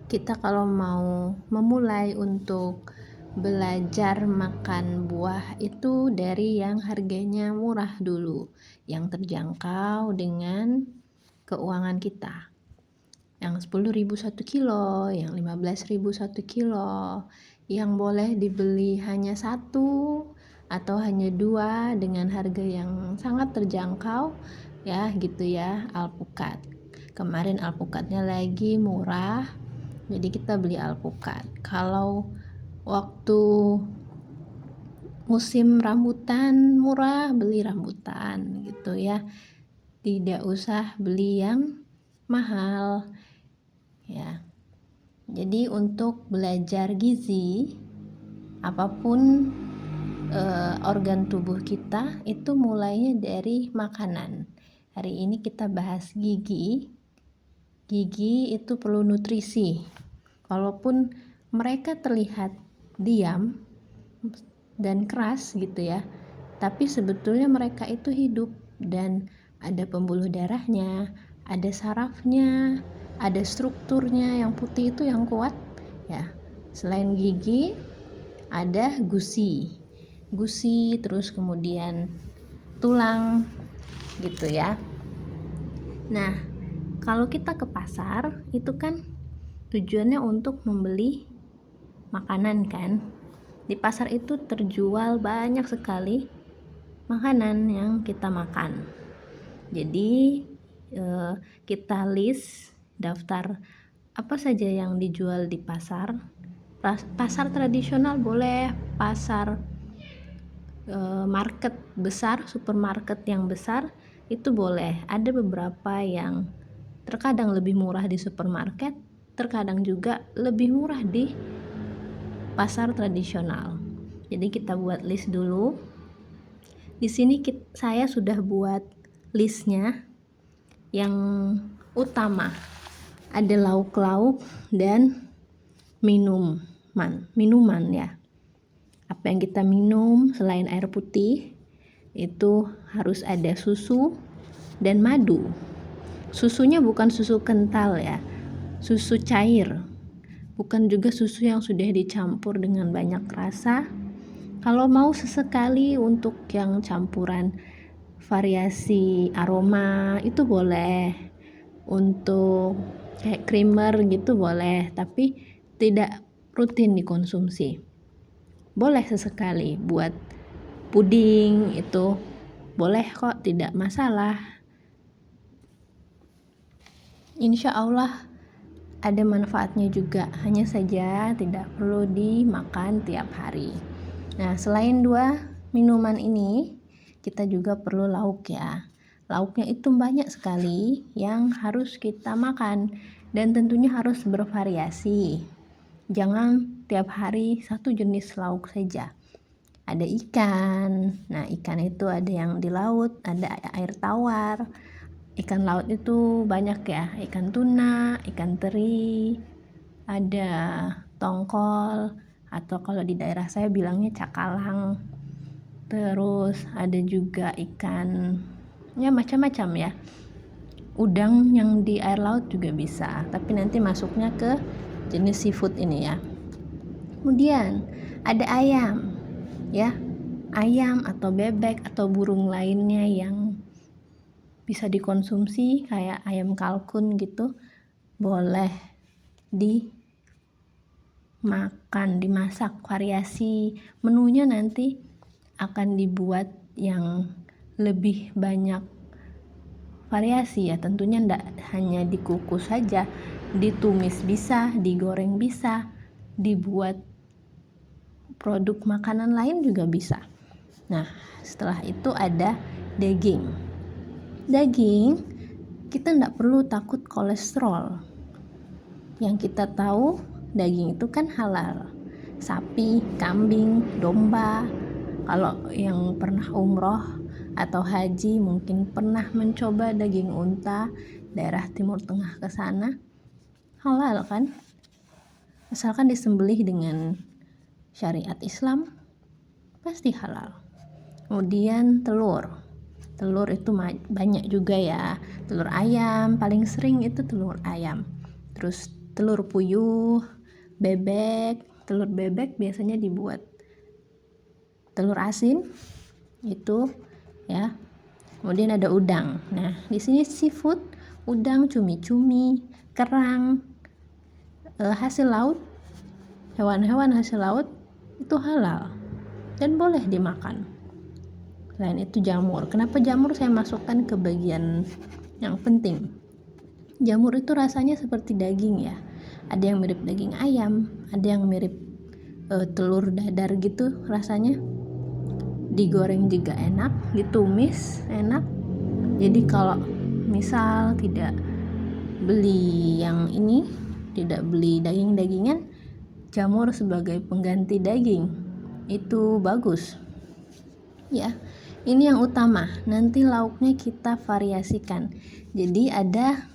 Kita kalau mau memulai untuk belajar makan buah itu dari yang harganya murah dulu, yang terjangkau dengan keuangan kita. Yang 10.000 1 kilo, yang 15.000 1 kilo, yang boleh dibeli hanya satu atau hanya dua dengan harga yang sangat terjangkau ya gitu ya, alpukat. Kemarin alpukatnya lagi murah, jadi kita beli alpukat. Kalau waktu musim rambutan murah, beli rambutan gitu ya, tidak usah beli yang mahal ya. Jadi untuk belajar gizi apapun organ tubuh kita itu mulainya dari makanan. Hari ini kita bahas gigi. Gigi itu perlu nutrisi. Walaupun mereka terlihat diam dan keras gitu ya, tapi sebetulnya mereka itu hidup dan ada pembuluh darahnya, ada sarafnya, ada strukturnya. Yang putih itu yang kuat ya. Selain gigi ada gusi, terus kemudian tulang gitu ya. Nah, kalau kita ke pasar itu kan tujuannya untuk membeli makanan kan. Di pasar itu terjual banyak sekali makanan yang kita makan. Jadi kita list daftar apa saja yang dijual di pasar. Pasar tradisional boleh, pasar market besar, supermarket yang besar itu boleh. Ada beberapa yang terkadang lebih murah di supermarket, terkadang juga lebih murah di pasar tradisional. Jadi kita buat list dulu. Di sini saya sudah buat listnya. Yang utama ada lauk-lauk dan minuman ya. Apa yang kita minum selain air putih itu harus ada susu dan madu. Susunya bukan susu kental ya, susu cair, bukan juga susu yang sudah dicampur dengan banyak rasa. Kalau mau sesekali untuk yang campuran variasi aroma itu boleh, untuk kayak creamer gitu boleh, tapi tidak rutin dikonsumsi. Boleh sesekali buat puding itu boleh kok, tidak masalah. Insya Allah ada manfaatnya juga, hanya saja tidak perlu dimakan tiap hari. Nah, selain dua minuman ini, kita juga perlu lauk ya. Lauknya itu banyak sekali yang harus kita makan dan tentunya harus bervariasi. Jangan tiap hari satu jenis lauk saja. Ada ikan. Nah, ikan itu ada yang di laut, ada air tawar. Ikan laut itu banyak ya, ikan tuna, ikan teri, ada tongkol, atau kalau di daerah saya bilangnya cakalang. Terus ada juga ikan ya macam-macam ya. Udang yang di air laut juga bisa, tapi nanti masuknya ke jenis seafood ini ya. Kemudian ada ayam ya, ayam atau bebek atau burung lainnya yang bisa dikonsumsi kayak ayam kalkun gitu, boleh dimakan, dimasak. Variasi menunya nanti akan dibuat yang lebih banyak variasi ya, tentunya tidak hanya dikukus saja, ditumis bisa, digoreng bisa, dibuat produk makanan lain juga bisa. Nah, setelah itu ada daging. Kita tidak perlu takut kolesterol. Yang kita tahu daging itu kan halal. Sapi, kambing, domba. Kalau yang pernah umroh atau haji mungkin pernah mencoba daging unta daerah Timur Tengah ke sana. Halal kan? Asalkan disembelih dengan syariat Islam pasti halal. Kemudian telur itu banyak juga ya. Telur ayam, paling sering itu telur ayam. Terus telur puyuh, bebek. Telur bebek biasanya dibuat telur asin itu ya. Kemudian ada udang. Nah, di sini seafood, udang, cumi-cumi, kerang, hasil laut, hewan-hewan hasil laut itu halal dan boleh dimakan. Selain itu jamur. Kenapa jamur saya masukkan ke bagian yang penting? Jamur itu rasanya seperti daging ya. Ada yang mirip daging ayam, ada yang mirip telur dadar gitu rasanya. Digoreng juga enak, ditumis enak. Jadi kalau misal tidak beli yang ini, tidak beli daging-dagingan, jamur sebagai pengganti daging itu bagus ya. Ini yang utama. Nanti lauknya kita variasikan. Jadi ada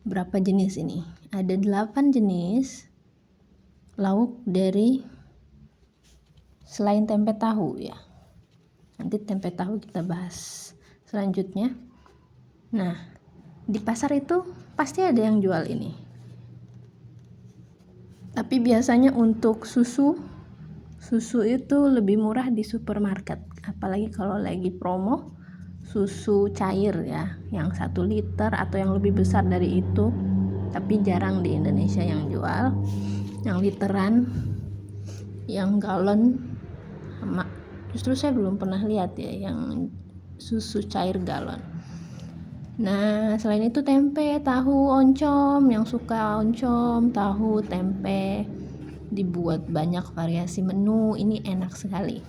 berapa jenis ini? Ada 8 jenis lauk dari selain tempe tahu ya. Nanti tempe tahu kita bahas selanjutnya. Nah, di pasar itu pasti ada yang jual ini. Tapi biasanya untuk susu itu lebih murah di supermarket. Apalagi kalau lagi promo susu cair ya, yang 1 liter atau yang lebih besar dari itu. Tapi jarang di Indonesia yang jual. Yang literan, yang galon, justru saya belum pernah lihat ya yang susu cair galon. Nah, selain itu tempe, tahu, oncom, yang suka oncom, tahu, tempe, dibuat banyak variasi menu. Ini enak sekali.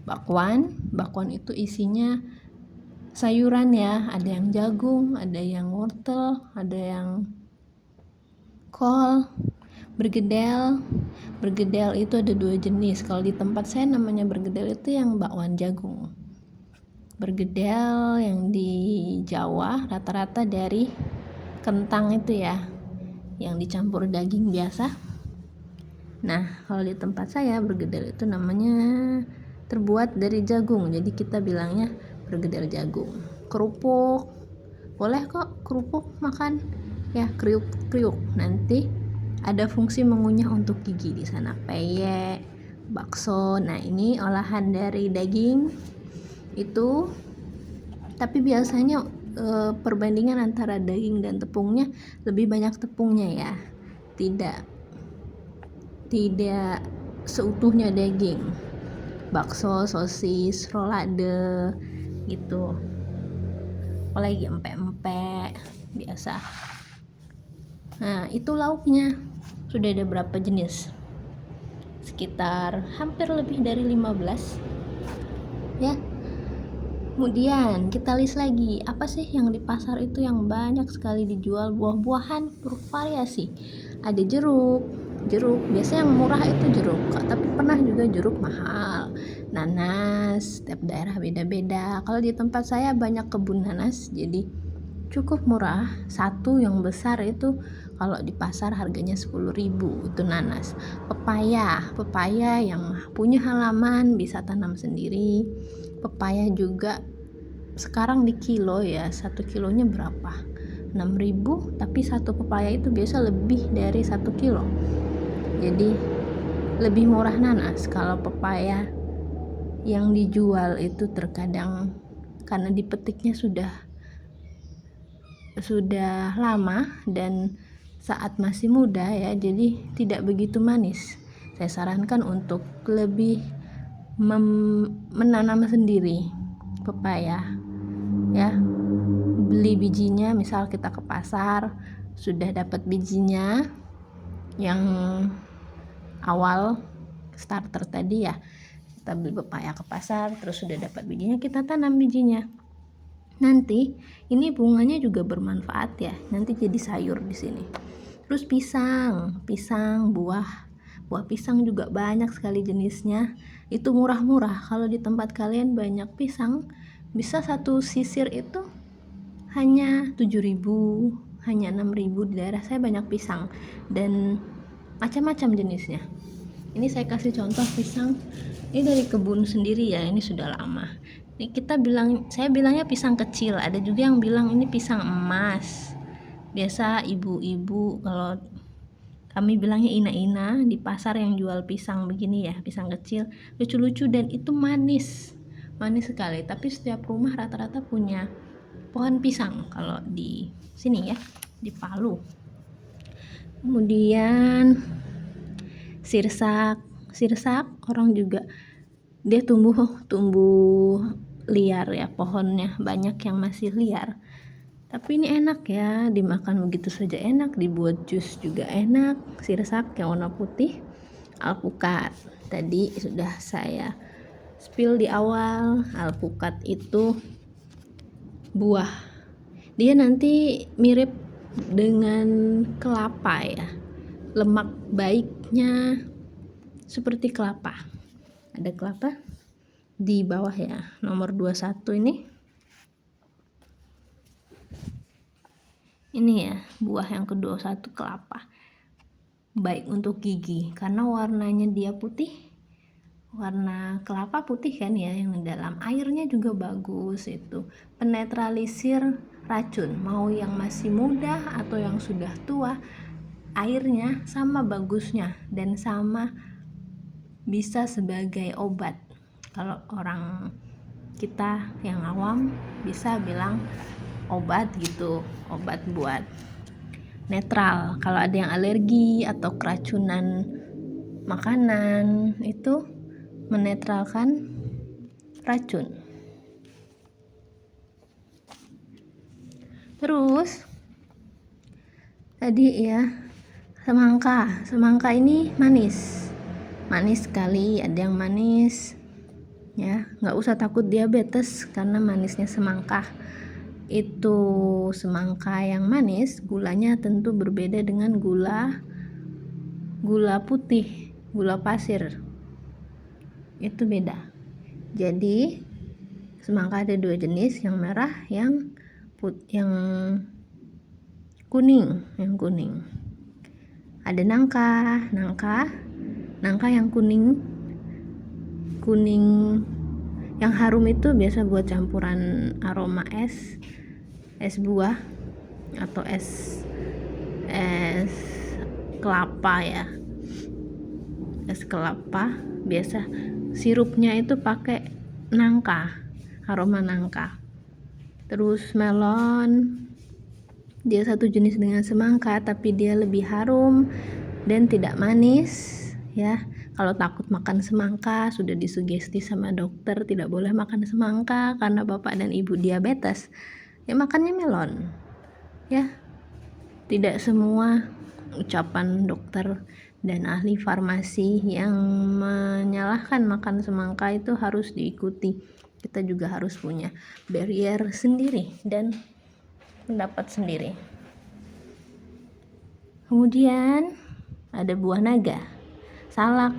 Bakwan itu isinya sayuran ya, ada yang jagung, ada yang wortel, ada yang kol. Bergedel itu ada 2 jenis. Kalau di tempat saya namanya bergedel itu yang bakwan jagung. Bergedel yang di Jawa rata-rata dari kentang itu ya, yang dicampur daging biasa. Nah, kalau di tempat saya bergedel itu namanya terbuat dari jagung. Jadi kita bilangnya bergedel jagung. Kerupuk, boleh kok kerupuk makan ya, kriuk. Nanti ada fungsi mengunyah untuk gigi di sana. Peyek, bakso. Nah, ini olahan dari daging itu. Tapi biasanya perbandingan antara daging dan tepungnya lebih banyak tepungnya ya. Tidak seutuhnya daging. Bakso, sosis, rolade gitu. Apalagi empek-empek biasa. Nah, itu lauknya. Sudah ada berapa jenis? Sekitar hampir lebih dari 15 ya. Kemudian kita list lagi, apa sih yang di pasar itu yang banyak sekali dijual? Buah-buahan bervariasi. Ada jeruk, biasanya yang murah itu jeruk, tapi pernah juga jeruk mahal. Nanas, setiap daerah beda-beda. Kalau di tempat saya banyak kebun nanas, jadi cukup murah. Satu yang besar itu kalau di pasar harganya 10.000 itu nanas. Pepaya yang punya halaman bisa tanam sendiri. Pepaya juga sekarang di kilo ya, 1 kilonya berapa? 6.000, tapi satu pepaya itu biasa lebih dari 1 kilo. Jadi lebih murah nanas. Kalau pepaya yang dijual itu terkadang karena dipetiknya sudah lama dan saat masih muda ya, jadi tidak begitu manis. Saya sarankan untuk lebih menanam sendiri pepaya ya. Beli bijinya, misal kita ke pasar sudah dapat bijinya yang awal starter tadi ya, kita beli pepaya ke pasar terus sudah dapat bijinya, kita tanam bijinya. Nanti ini bunganya juga bermanfaat ya, nanti jadi sayur di sini. Terus pisang, buah pisang juga banyak sekali jenisnya. Itu murah-murah. Kalau di tempat kalian banyak pisang, bisa satu sisir itu hanya 7.000, hanya 6.000. Di daerah saya banyak pisang dan macam-macam jenisnya. Ini saya kasih contoh pisang. Ini dari kebun sendiri ya, ini sudah lama. Ini saya bilangnya pisang kecil. Ada juga yang bilang ini pisang emas. Biasa ibu-ibu kalau kami bilangnya ina-ina di pasar yang jual pisang begini ya, pisang kecil, lucu-lucu dan itu manis sekali. Tapi setiap rumah rata-rata punya pohon pisang kalau di sini ya, di Palu. Kemudian sirsak orang juga dia tumbuh liar ya, pohonnya banyak yang masih liar, tapi ini enak ya, dimakan begitu saja enak, dibuat jus juga enak. Sirsak yang warna putih, alpukat tadi sudah saya spill di awal. Alpukat itu buah, dia nanti mirip dengan kelapa ya, lemak baiknya seperti kelapa. Ada kelapa di bawah ya, nomor 21 ini ya, buah yang ke-21 kelapa. Baik untuk gigi karena warnanya dia putih, warna kelapa putih kan ya, yang dalam airnya juga bagus, itu penetralisir racun, mau yang masih muda atau yang sudah tua, airnya sama bagusnya dan sama bisa sebagai obat. Kalau orang kita yang awam bisa bilang obat gitu, obat buat netral. Kalau ada yang alergi atau keracunan makanan, itu menetralkan racun. Terus tadi ya, semangka ini manis sekali, ada yang manis ya, nggak usah takut diabetes karena manisnya semangka. Itu semangka yang manis, gulanya tentu berbeda dengan gula putih, gula pasir itu beda. Jadi semangka ada 2 jenis, yang merah, yang kuning. Ada nangka yang kuning yang harum itu biasa buat campuran aroma es buah atau es kelapa ya, es kelapa biasa sirupnya itu pakai nangka, aroma nangka. Terus melon, dia satu jenis dengan semangka tapi dia lebih harum dan tidak manis ya. Kalau takut makan semangka, sudah disugesti sama dokter tidak boleh makan semangka karena bapak dan ibu diabetes, ya makannya melon ya. Tidak semua ucapan dokter dan ahli farmasi yang menyalahkan makan semangka itu harus diikuti. Kita juga harus punya barrier sendiri dan pendapat sendiri. Kemudian ada buah naga, salak,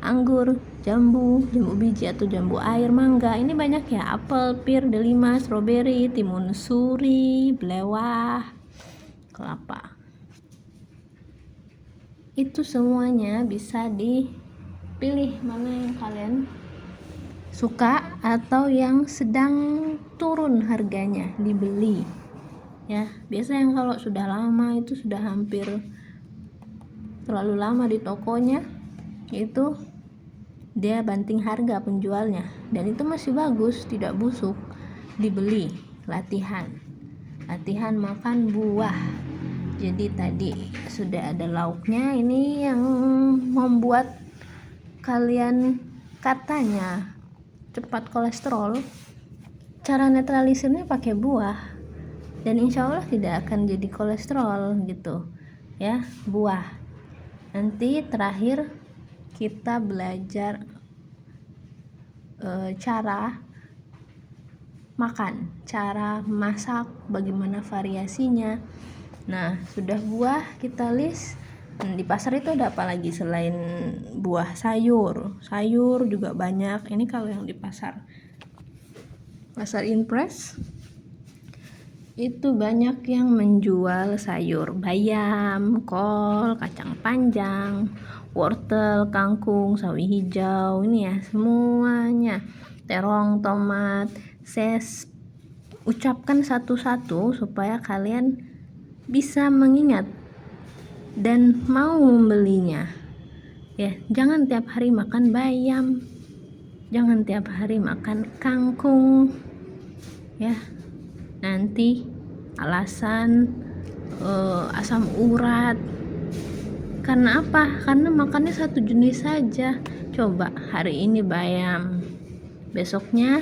anggur, jambu biji atau jambu air, mangga. Ini banyak ya, apel, pir, delima, stroberi, timun suri, belewah, kelapa. Itu semuanya bisa dipilih mana yang kalian suka atau yang sedang turun harganya dibeli ya. Biasa yang kalau sudah lama itu sudah hampir terlalu lama di tokonya, itu dia banting harga penjualnya dan itu masih bagus, tidak busuk, dibeli. Latihan makan buah. Jadi tadi sudah ada lauknya, ini yang membuat kalian katanya cepat kolesterol. Cara netralisirnya pakai buah dan insya Allah tidak akan jadi kolesterol gitu ya, buah. Nanti terakhir kita belajar cara makan, cara masak, bagaimana variasinya. Nah, sudah buah kita list. Di pasar itu ada apa lagi selain buah? Sayur juga banyak. Ini kalau yang di pasar Impres itu banyak yang menjual sayur, bayam, kol, kacang panjang, wortel, kangkung, sawi hijau, ini ya semuanya, terong, tomat. Saya ucapkan satu-satu supaya kalian bisa mengingat dan mau membelinya. Ya, jangan tiap hari makan bayam, jangan tiap hari makan kangkung, ya. Nanti alasan asam urat. Karena apa? Karena makannya satu jenis saja. Coba hari ini bayam, besoknya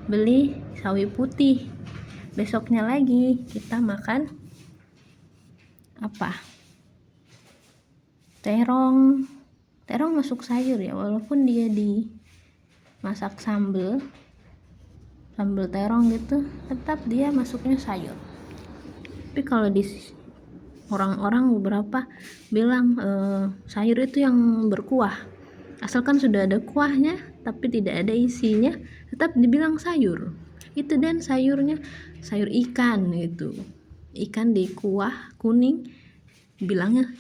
beli sawi putih, besoknya lagi kita makan apa? Terong masuk sayur ya, walaupun dia dimasak sambal terong gitu, tetap dia masuknya sayur. Tapi kalau di orang-orang beberapa bilang sayur itu yang berkuah, asalkan sudah ada kuahnya tapi tidak ada isinya tetap dibilang sayur itu. Dan sayurnya sayur ikan gitu, ikan di kuah kuning bilangnya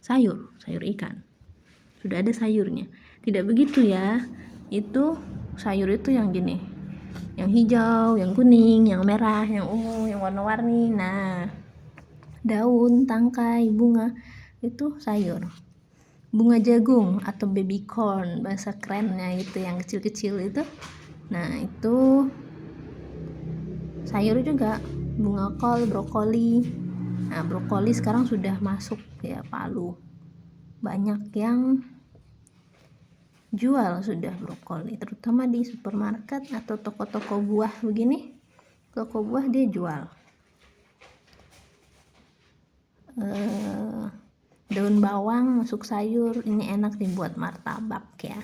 sayur ikan, sudah ada sayurnya. Tidak begitu ya, itu sayur itu yang gini, yang hijau, yang kuning, yang merah, yang ungu, yang warna-warni. Nah, daun, tangkai, bunga itu sayur. Bunga jagung atau baby corn bahasa kerennya itu, yang kecil-kecil itu, nah itu sayur juga. Bunga kol, brokoli. Nah, brokoli sekarang sudah masuk ya Palu, banyak yang jual sudah brokoli, terutama di supermarket atau toko-toko buah begini. Toko buah dia jual daun bawang masuk sayur, ini enak dibuat martabak ya.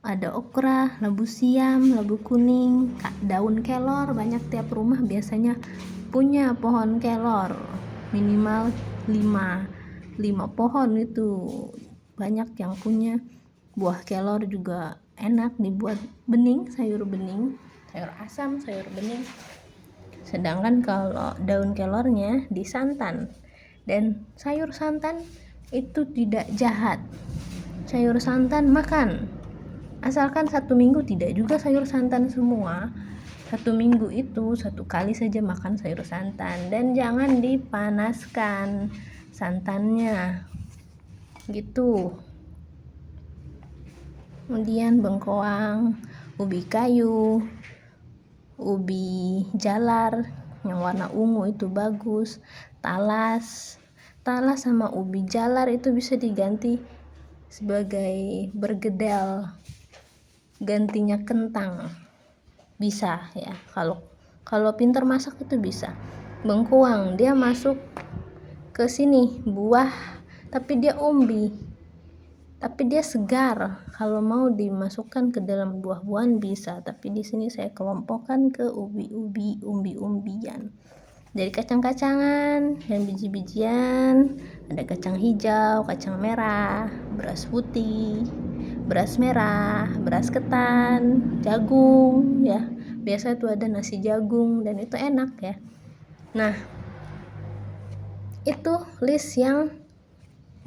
Ada okra, labu siam, labu kuning, daun kelor. Banyak tiap rumah biasanya punya pohon kelor, minimal 5 pohon itu. Banyak yang punya. Buah kelor juga enak dibuat bening, sayur bening, sayur asam, sayur bening. Sedangkan kalau daun kelornya disantan, dan sayur santan itu tidak jahat. Sayur santan makan, asalkan 1 minggu, tidak juga sayur santan semua. 1 minggu itu 1 kali saja makan sayur santan, dan jangan dipanaskan santannya gitu. Kemudian bengkoang, ubi kayu, ubi jalar yang warna ungu itu bagus. Talas sama ubi jalar itu bisa diganti sebagai bergedel, gantinya kentang, bisa ya. Kalau pintar masak itu bisa. Bengkoang dia masuk ke sini buah, tapi dia umbi, tapi dia segar. Kalau mau dimasukkan ke dalam buah-buahan bisa, tapi di sini saya kelompokkan ke umbi-umbian. Dari kacang-kacangan dan biji-bijian, ada kacang hijau, kacang merah, beras putih, beras merah, beras ketan, jagung ya. Biasa itu ada nasi jagung dan itu enak ya. Nah, itu list yang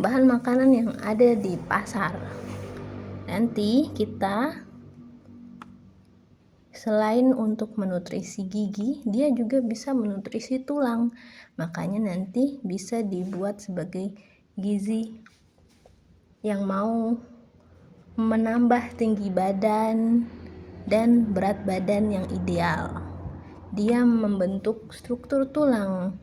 bahan makanan yang ada di pasar. Nanti kita selain untuk menutrisi gigi, dia juga bisa menutrisi tulang. Makanya nanti bisa dibuat sebagai gizi yang mau menambah tinggi badan dan berat badan yang ideal. Dia membentuk struktur tulang.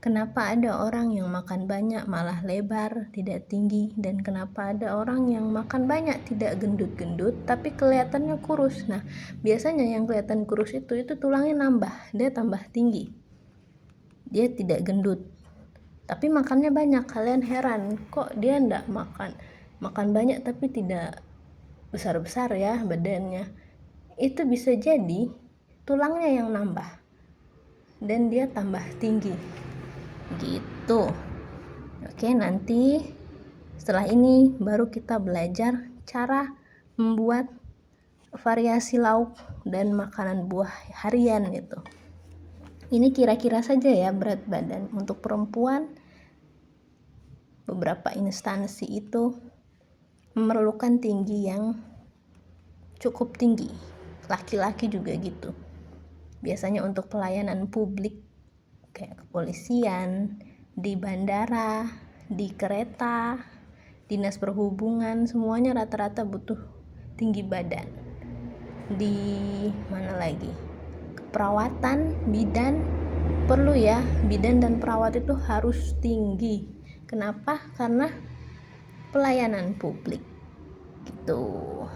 Kenapa ada orang yang makan banyak malah lebar, tidak tinggi, dan kenapa ada orang yang makan banyak tidak gendut-gendut tapi kelihatannya kurus. Nah, biasanya yang kelihatan kurus itu tulangnya nambah, dia tambah tinggi. Dia tidak gendut. Tapi makannya banyak. Kalian heran, kok dia enggak makan banyak tapi tidak besar-besar ya badannya. Itu bisa jadi tulangnya yang nambah dan dia tambah tinggi. Gitu. Oke, nanti setelah ini baru kita belajar cara membuat variasi lauk dan makanan buah harian gitu. Ini kira-kira saja ya berat badan. Untuk perempuan, beberapa instansi itu memerlukan tinggi yang cukup tinggi. Laki-laki juga gitu. Biasanya untuk pelayanan publik kayak kepolisian, di bandara, di kereta, dinas perhubungan, semuanya rata-rata butuh tinggi badan. Di mana lagi? Perawatan, bidan, perlu ya, bidan dan perawat itu harus tinggi. Kenapa? Karena pelayanan publik gitu.